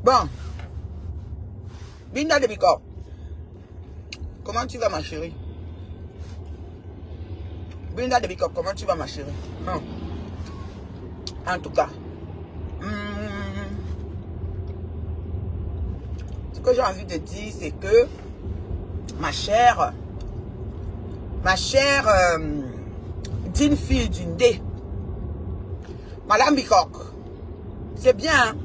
Bon. Binda de Bicor. Comment tu vas, ma chérie? Binda de Bicor, comment tu vas, ma chérie? En tout cas. Ce que j'ai envie de dire, c'est que ma chère d'une fille d'une dé, Madame Bicoque, c'est bien,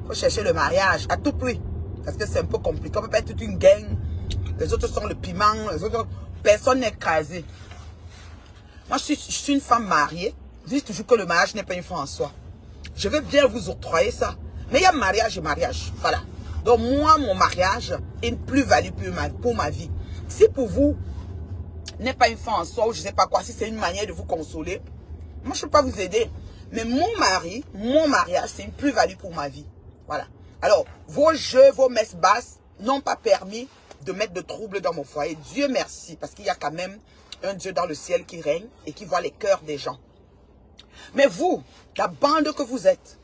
faut chercher le mariage à tout prix, parce que c'est un peu compliqué, on peut pas être toute une gang, les autres sont le piment, les autres, personne n'est écrasé. Moi, je suis une femme mariée, je dis toujours que le mariage n'est pas une fin en soi. Je veux bien vous octroyer ça, mais il y a mariage et mariage, voilà. Donc moi, mon mariage est une plus-value pour ma vie. Si pour vous, n'est pas une fin en soi ou je ne sais pas quoi, si c'est une manière de vous consoler, moi je ne peux pas vous aider. Mais mon mariage, c'est une plus-value pour ma vie. Voilà. Alors, vos jeux, vos messes basses n'ont pas permis de mettre de troubles dans mon foyer. Dieu merci, parce qu'il y a quand même un Dieu dans le ciel qui règne et qui voit les cœurs des gens. Mais vous, la bande que vous êtes,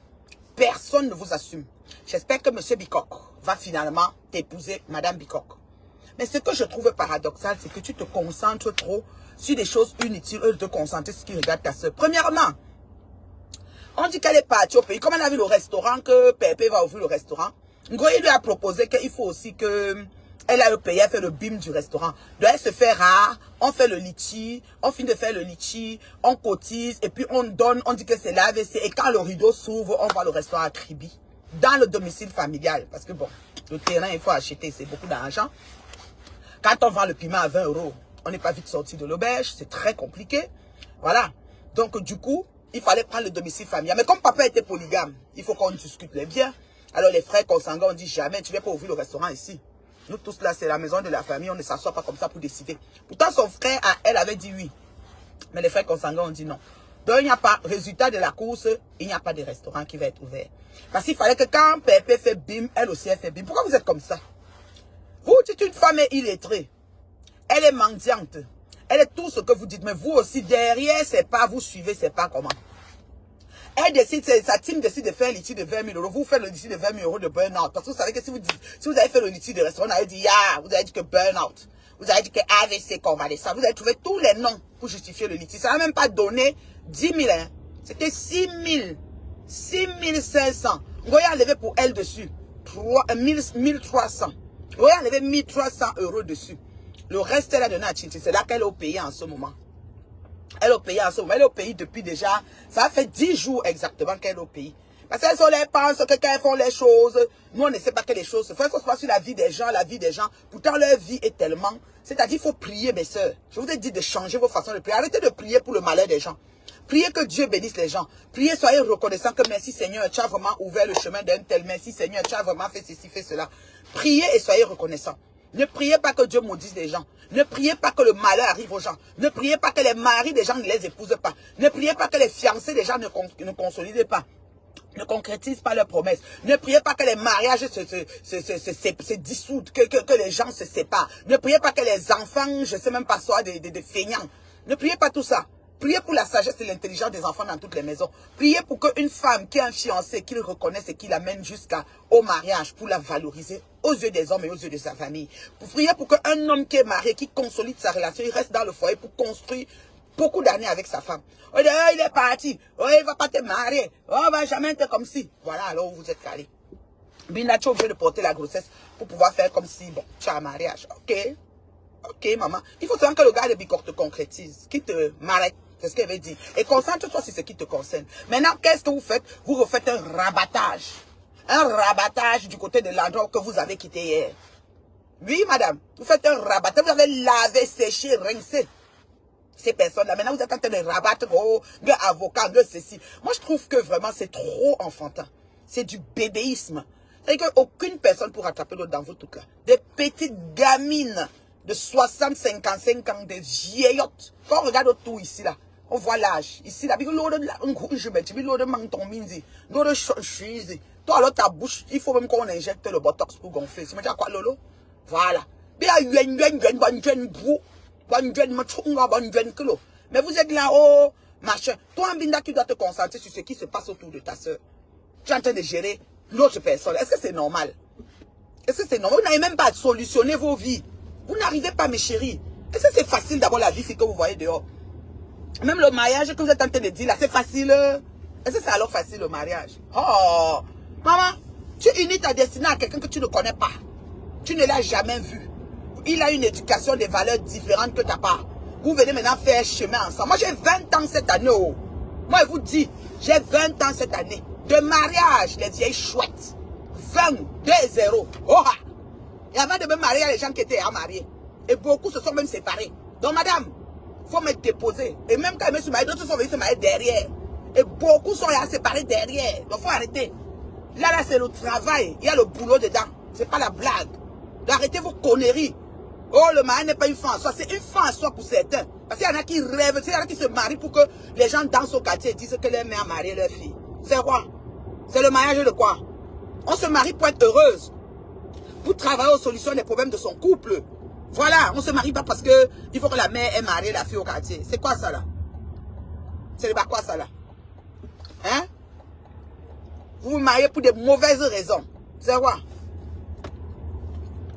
personne ne vous assume. J'espère que M. Bicoque va finalement t'épouser, Madame Bicoque. Mais ce que je trouve paradoxal, c'est que tu te concentres trop sur des choses inutiles de te concentrer sur ce qui regarde ta soeur. Premièrement, on dit qu'elle est partie au pays. Comme elle a vu le restaurant, que Pépé va ouvrir le restaurant, Ngoï lui a proposé qu'il faut aussi que elle a le pays, elle fait le bim du restaurant. Donc elle se fait rare, on fait le litchi, on finit de faire le litchi, on cotise, et puis on donne, on dit que c'est l'AVC. Et quand le rideau s'ouvre, on voit le restaurant à Kribi, dans le domicile familial. Parce que bon, le terrain, il faut acheter, c'est beaucoup d'argent. Quand on vend le piment à 20 €, on n'est pas vite sorti de l'auberge, c'est très compliqué. Voilà. Donc du coup, il fallait prendre le domicile familial. Mais comme papa était polygame, il faut qu'on discute les biens. Alors les frères consanguins ont dit jamais, tu ne viens pas ouvrir le restaurant ici. Nous tous là, c'est la maison de la famille, on ne s'assoit pas comme ça pour décider. Pourtant son frère, elle avait dit oui. Mais les frères consanguins ont dit non. Donc il n'y a pas, résultat de la course, il n'y a pas de restaurant qui va être ouvert. Parce qu'il fallait que quand Pépé fait bim, elle aussi elle fait bim. Pourquoi vous êtes comme ça? Vous dites une femme est illettrée. Elle est mendiante. Elle est tout ce que vous dites. Mais vous aussi, derrière, c'est pas, vous suivez, c'est pas comment. Elle décide, sa team décide de faire un litige de 20 000 €. Vous faites le litige de 20 000 € de burn-out. Parce que vous savez que si vous avez fait le litige de restaurant, on avait dit, yeah, vous avez dit que burn-out. Vous avez dit que AVC, convalescent. Vous avez trouvé tous les noms pour justifier le litige. Ça n'a même pas donné 10 000. Hein. C'était 6 000. 6 500. Vous voyez enlevé pour elle dessus. 1 300. Vous voyez enlevé 1 300 € dessus. Le reste, elle a donné à Tchinchi. C'est là qu'elle est au pays en ce moment. Elle est au pays en ce moment. Elle est au pays depuis déjà. Ça fait 10 jours exactement qu'elle est au pays. Parce qu'elles pensent que quand elles font les choses, nous on ne sait pas que les choses se font. Ça se passe sur la vie des gens, la vie des gens. Pourtant leur vie est tellement... C'est-à-dire il faut prier mes soeurs. Je vous ai dit de changer vos façons de prier. Arrêtez de prier pour le malheur des gens. Priez que Dieu bénisse les gens. Priez, soyez reconnaissants que merci Seigneur, tu as vraiment ouvert le chemin d'un tel. Merci Seigneur, tu as vraiment fait ceci, fait cela. Priez et soyez reconnaissants. Ne priez pas que Dieu maudisse les gens. Ne priez pas que le malheur arrive aux gens. Ne priez pas que les maris des gens ne les épousent pas. Ne priez pas que les fiancés des gens ne consolident pas. Ne concrétisent pas leurs promesses. Ne priez pas que les mariages se dissoudent, que les gens se séparent. Ne priez pas que les enfants, je ne sais même pas, soient des feignants. Ne priez pas tout ça. Priez pour la sagesse et l'intelligence des enfants dans toutes les maisons. Priez pour qu'une femme qui a un fiancé, qu'il reconnaisse et qu'il l'amène jusqu'au mariage pour la valoriser aux yeux des hommes et aux yeux de sa famille. Priez pour qu'un homme qui est marié, qui consolide sa relation, il reste dans le foyer pour construire beaucoup d'années avec sa femme. Oh, il est parti. Oh, il ne va pas te marier. Oh, il ne va jamais être comme si. Voilà, alors vous êtes calé. Bina, tu es obligé de porter la grossesse pour pouvoir faire comme si, bon, tu as un mariage. Ok. Ok, maman. Il faut seulement que le gars de Bicoque te concrétise, qu'il te marie. C'est ce qu'elle veut dire. Et concentre-toi sur ce qui te concerne. Maintenant, qu'est-ce que vous faites? Vous refaites un rabattage. Un rabattage du côté de l'endroit que vous avez quitté hier. Oui, madame. Vous faites un rabattage. Vous avez lavé, séché, rincé ces personnes-là. Maintenant, vous êtes en train de rabattre, oh, le avocat, le ceci. Moi, je trouve que vraiment, c'est trop enfantin. C'est du bébéisme. C'est-à-dire qu'aucune personne pour rattraper l'autre dans vous toutes là. Des petites gamines de 60, 55 ans, des vieillottes. Quand on regarde autour ici, là, on voit l'âge. Ici, là, toi, alors, ta bouche, il faut même qu'on injecte le botox pour gonfler. Tu me dis quoi, Lolo? Voilà. Mais vous êtes là-haut, machin. Toi, Mbinda, tu dois te concentrer sur ce qui se passe autour de ta soeur. Tu es en train de gérer l'autre personne. Est-ce que c'est normal? Est-ce que c'est normal? Vous n'avez même pas solutionné vos vies. Vous n'arrivez pas, mes chéris. Est-ce que c'est facile d'avoir la vie que vous voyez dehors? Même le mariage que vous êtes en train de dire là, c'est facile. Est-ce que c'est alors facile le mariage? Oh, maman, tu unis ta destinée à quelqu'un que tu ne connais pas. Tu ne l'as jamais vu. Il a une éducation, des valeurs différentes que ta part. Vous venez maintenant faire chemin ensemble. Moi, j'ai 20 ans cette année. Oh. Moi, je vous dis, j'ai 20 ans cette année. De mariage, les vieilles chouettes. 22-0. Oh, et avant de me marier, les gens qui étaient à marier. Et beaucoup se sont même séparés. Donc, madame, il faut me déposer. Et même quand ils me sont mariés, d'autres sont venus se marier derrière. Et beaucoup sont là séparés derrière. Donc, il faut arrêter. Là, c'est le travail. Il y a le boulot dedans. C'est pas la blague. D'arrêter vos conneries. Oh, le mariage n'est pas une fin en soi. C'est une fin en soi pour certains. Parce qu'il y en a qui rêvent. Il y en a qui se marient pour que les gens dansent au quartier et disent que leur mère a marié leur fille. C'est quoi? C'est le mariage de quoi? On se marie pour être heureuse. Pour travailler aux solutions des problèmes de son couple. Voilà, on ne se marie pas parce que il faut que la mère ait marié la fille au quartier. C'est quoi ça là? C'est pas quoi ça là? Hein? Vous vous mariez pour des mauvaises raisons. C'est quoi?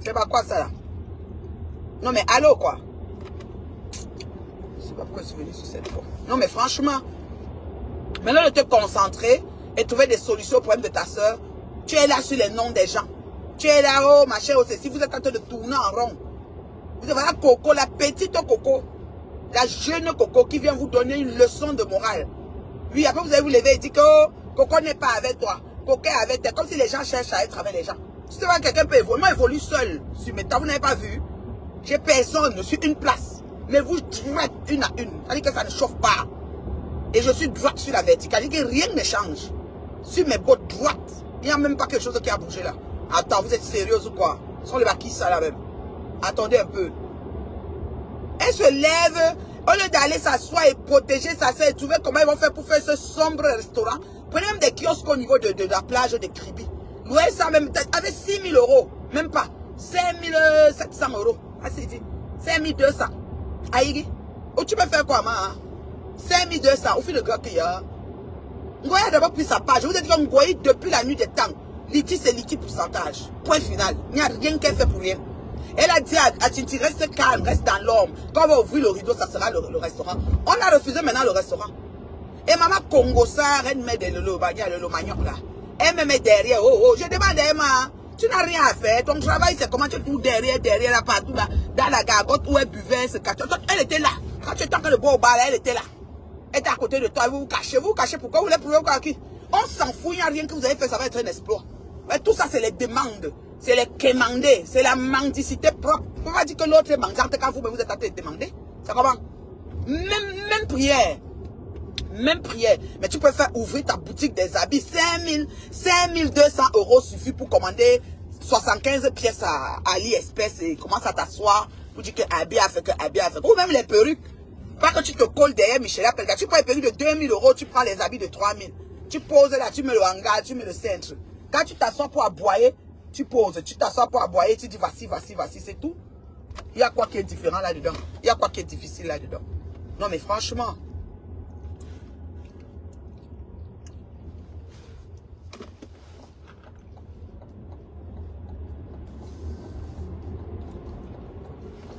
C'est pas quoi ça là? Non mais allô quoi? Je sais pas pourquoi je suis venu sur cette fois. Non mais franchement, maintenant de te concentrer et trouver des solutions au problème de ta soeur, tu es là sur les noms des gens. Tu es là, oh ma chère, si vous êtes en train de tourner en rond. Vous êtes là, Coco, la petite Coco, la jeune Coco qui vient vous donner une leçon de morale. Oui, après vous allez vous lever et dire que oh, Coco n'est pas avec toi. Coco est avec toi. Comme si les gens cherchent à être avec les gens. Si tu vois quelqu'un peut évoluer, moi évolue seul sur mes temps, vous n'avez pas vu. J'ai personne, je suis une place. Mais vous droite une à une. Ça dit que ça ne chauffe pas. Et je suis droite sur la verticale. Ça dit que rien ne change. Sur mes bottes droites. Il n'y a même pas quelque chose qui a bougé là. Attends, vous êtes sérieuse ou quoi? Ce sont les baquilles ça là même. Attendez un peu. Elle se lève, au lieu d'aller s'asseoir et protéger sa soeur et trouver comment ils vont faire pour faire ce sombre restaurant. Prenez même des kiosques au niveau de la plage de Kribi. Louez ça même avec 6 000 euros. Même pas. 5 700 euros. Ah, c'est dit. 5 200. Aïe. Oh, tu peux faire quoi, ma? 5 200. Au fil de gars qu'il y a. Ngoya a d'abord pris sa page. Je vous ai dit que Ngoya, depuis la nuit des temps, Liti, c'est Liti pourcentage. Point final. Il n'y a rien qu'elle fait pour rien. Elle a dit à Tinti, reste calme, reste dans l'ombre. Quand on va ouvrir le rideau, ça sera le restaurant. On a refusé maintenant le restaurant. Et maman Congo, ça, elle met le manioc là. Elle me met derrière. Oh, oh, je demande à Emma, tu n'as rien à faire. Ton travail, c'est comment tu es tout derrière, là, partout là. Dans la gargote où elle buvait, ce cachot. Elle était là. Quand tu étais en train de boire au bar, elle était là. Elle était à côté de toi, vous vous cachez. Vous vous cachez pourquoi? Vous voulez prouver quoi qui? On s'en fout, il n'y a rien que vous avez fait, ça va être un exploit. Mais tout ça, c'est les demandes. C'est les quémandés. C'est la mendicité propre. On va dire que l'autre est mendiante quand vous êtes en train de demander. C'est comment? Même prière. Même prière. Mais tu peux faire ouvrir ta boutique des habits. 5 200 euros suffit pour commander 75 pièces à AliExpress et commence à t'asseoir pour dire que habit a fait, que habit a fait. Ou même les perruques. Pas que tu te colles derrière Michel Apelga. Tu prends les perruques de 2000 euros, tu prends les habits de 3000. Tu poses là, tu mets le hangar, tu mets le centre. Quand tu t'assois pour aboyer, tu poses. Tu t'assois pour aboyer, tu dis voici, c'est tout. Il y a quoi qui est différent là-dedans? Il y a quoi qui est difficile là-dedans? Non mais franchement.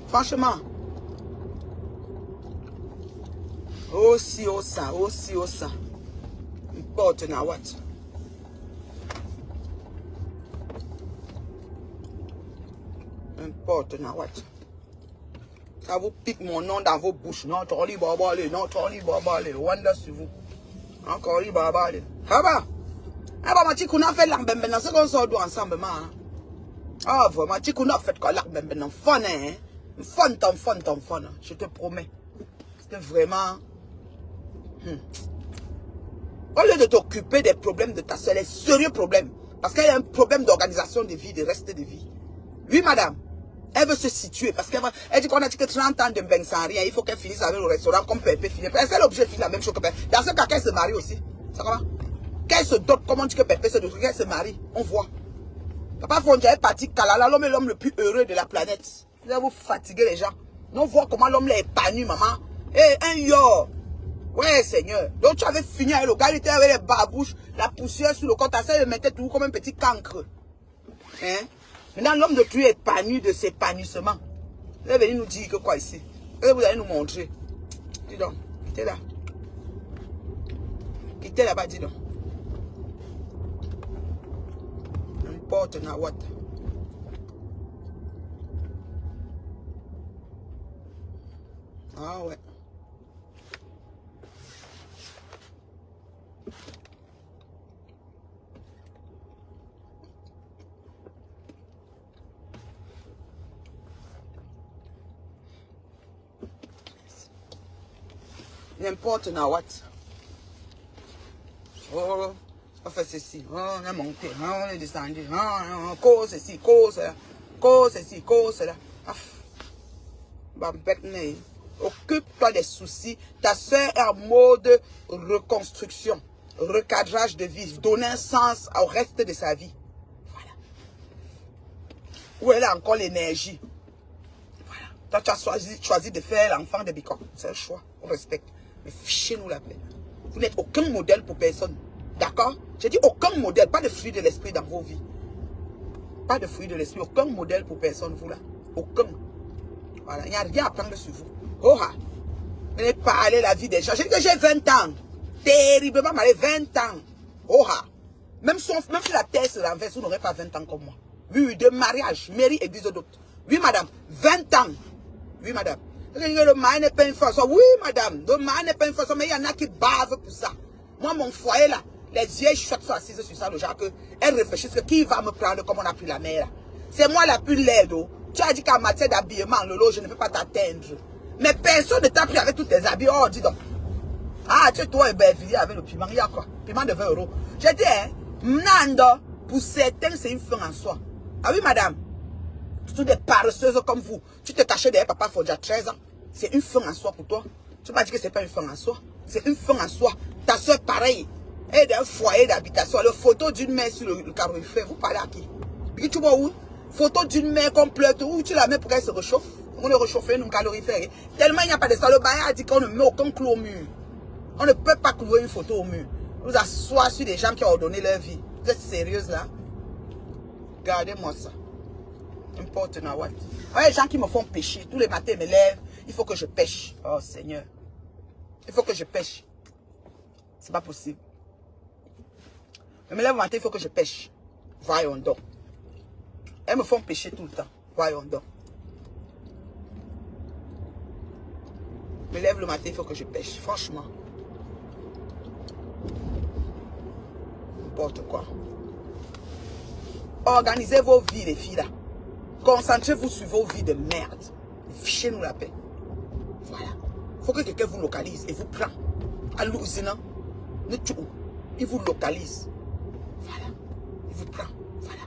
Franchement. Aussi, oh ça. Importe na what? Importe na what? Ça vous pique mon nom dans vos bouches. Non, Toli Babale, non, Toli Babale. Wanda sur vous. Encore li Babale. Ah bah, ma chikouna fait l'ambembe dans ce qu'on sort ensemble, ma. Ah, vraiment, chikouna fait quoi l'ambembe dans fun, hein? Fun, je te promets. C'était vraiment. Au lieu de t'occuper des problèmes de ta soeur, les sérieux problèmes. Parce qu'elle a un problème d'organisation de vie, de reste de vie. Oui, madame. Elle veut se situer parce qu'elle dit qu'on a dit que 30 ans de bain sans rien. Il faut qu'elle finisse avec le restaurant comme Pépé finit. Elle est obligée de finir la même chose que Pépé. Dans ce cas, qu'elle se marie aussi. C'est comment? Qu'elle se dote, comment dit que Pépé se dote, qu'elle se marie. On voit. Papa Fondia est parti Kalala, l'homme est l'homme le plus heureux de la planète. Vous allez vous fatiguer les gens. On voit comment l'homme l'est épanoui, maman. Eh, un yo. Ouais, Seigneur. Donc, tu avais fini avec le gars, il était avec les babouches, la poussière sur le corps, ta soeur le mettait tout comme un petit cancre. Hein? Maintenant, l'homme de Dieu est épanoui de ses épanouissements. Vous allez venir nous dire que quoi ici? Vous allez nous montrer. Dis donc, quittez là. Quittez là-bas, dis donc. N'importe what. Ah ouais. N'importe what. Oh, on fait ceci, oh, on a monté, oh, on est descendu, oh, cause ceci, cause là, cause ceci, cause là. Occupe-toi des soucis. Ta soeur est en mode reconstruction, recadrage de vie, donner un sens au reste de sa vie. Voilà. Où elle a encore l'énergie. Voilà. Toi, tu as choisi de faire l'enfant de Bicon. C'est un choix, on respecte. Mais fichez-nous la paix. Vous n'êtes aucun modèle pour personne. D'accord? J'ai dit aucun modèle, pas de fruit de l'esprit dans vos vies. Pas de fruit de l'esprit, aucun modèle pour personne, vous là. Aucun. Voilà, il n'y a rien à prendre sur vous. Oh ha! Venez parler la vie des gens. J'ai dit que j'ai 20 ans. Terriblement malé, 20 ans. Oh ha! Même si la terre se renverse, vous n'aurez pas 20 ans comme moi. Oui, de mariage, mairie, église d'autres. Oui, madame, 20 ans. Oui, madame. Le mari n'est pas une façon. Oui, madame, le mari n'est pas une façon, mais il y en a qui bavent pour ça. Moi, mon foyer là, les vieilles chouettes sont assises sur ça, le genre que elles réfléchissent que qui va me prendre comme on a pris la mère. C'est moi la plus laide. Tu as dit qu'en matière d'habillement, Lolo, je ne peux pas t'atteindre. Mais personne ne t'a pris avec tous tes habits. Oh, dis donc. Ah, tu es toi et Bervilliers avec le piment. Il y a quoi? Piment de 20 €. J'ai dit, hein, Nando, pour certains, c'est une fin en soi. Ah oui, madame. Toutes des paresseuses comme vous. Tu te cachais derrière papa Fodja 13 ans. C'est une fin en soi pour toi. Tu m'as dit que c'est pas une fin en soi. C'est une fin en soi. Ta soeur, pareil. Elle est dans un foyer d'habitation. La photo d'une mère sur le calorifère. Vous parlez à qui? Et tu vois où? Photo d'une mère complète. Où tu la mets pour qu'elle se réchauffe? On le réchauffe un calorifère. Tellement il n'y a pas de ça. Le bail a dit qu'on ne met aucun clou au mur. On ne peut pas clouer une photo au mur. Vous asseoir sur des gens qui ont donné leur vie. Vous êtes sérieuse là? Regardez-moi ça. N'importe quoi. Les gens qui me font pécher. Tous les matins, ils me lèvent. Il faut que je pêche. Oh Seigneur. Il faut que je pêche. C'est pas possible. Je me lève le matin, il faut que je pêche. Voyons donc. Elles me font pécher tout le temps. Voyons donc. Je me lève le matin, il faut que je pêche. Franchement. N'importe quoi. Organisez vos vies, les filles là. Concentrez-vous sur vos vies de merde. Fichez-nous la paix. Voilà. Il faut que quelqu'un vous localise et vous prend. À l'usine, il vous localise. Voilà. Il vous prend. Voilà.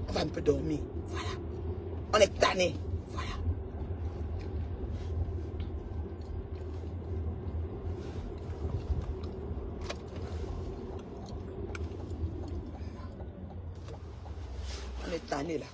On va un peu dormir. Voilà. On est tanné. Voilà. On est tanné là.